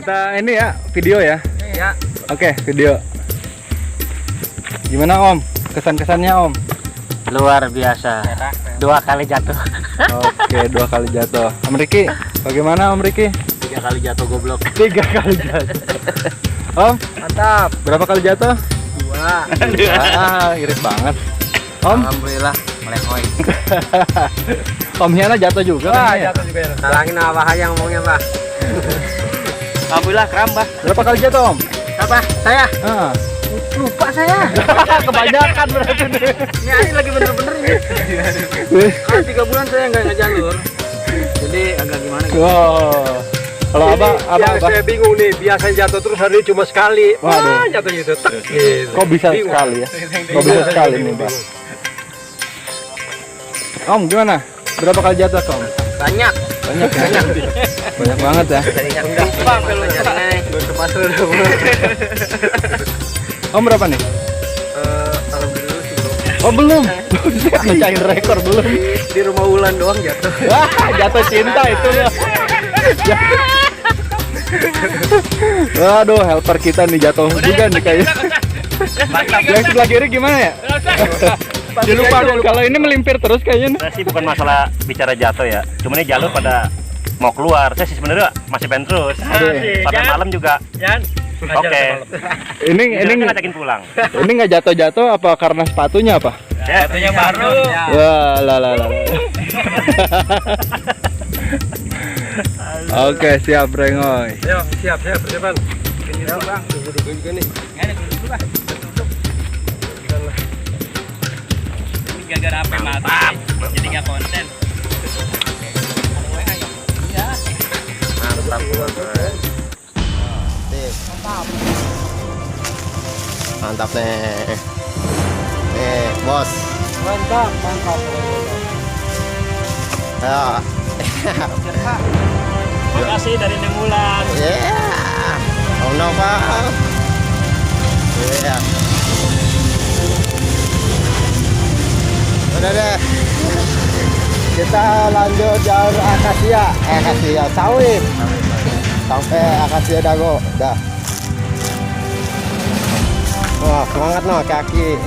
Kita ini ya, video ya. Ya. Oke, video. Gimana Om? Kesan-kesannya Om? Luar biasa. 2 kali jatuh. Oke, 2 kali jatuh. Om Riki, bagaimana Om Riki? 3 kali jatuh goblok. 3 kali jatuh. Om, Mantap. berapa kali jatuh? 2. Irit banget. Om, Alhamdulillah melekoi. Om Hiana jatuh juga kan? Ya? Jatuh juga ya. Talangin apa aja ngomongnya, Pak. Alhamdulillah kram, Bah. Berapa kali jatuh Om? Apa? Saya? Ah. Lupa saya. Kebanyakan berarti nih. Ini lagi bener-bener ini. Kalau 3 bulan saya nggak jalur. Jadi agak gimana gitu. Wow. Kalau abang, Saya bingung nih, biasanya jatuh terus hari ini cuma sekali. Waduh. Wah, jatuh gitu. Tek, gitu. kok bisa Bingung. sekali ya? Kok bisa sekali nih Bang? Om gimana? Berapa kali jatuh Om? Banyak. Banyak ya? Banyak banget ya? Lupa kalau Om berapa nih? Alhamdulillah sih belum. Oh belum? Mecahin rekor belum? Di rumah Wulan doang jatuh. Wah jatuh cinta itu ya. Waduh helper kita nih jatuh juga nih kayaknya. Yang sebelah kiri gimana ya? Dia lupa kalau ini melimpir terus kayaknya nih. Saya sih bukan masalah bicara jatuh ya. Cuma ini jalur pada mau keluar. Saya sih sebenarnya masih pengen terus. Sampai malam juga. Oke. Ini ngajakin pulang. ini nggak jatuh-jatuh apa karena sepatunya apa? Sepatunya baru. Wah lah. Oke siap Brengoy. Ayo, siap persiapan. Ini Bang, duduk juga nih. Gara-gara apa mati. Jadi nggak konten. Mantap nih. Bos. Mantap. Ya. Makasih dari Neng Wulan. Oh no, Pak. Udah deh. Kita lanjut jalur akasia sawit. Sampai akasia dago. Dah. Wah, semangat no kaki.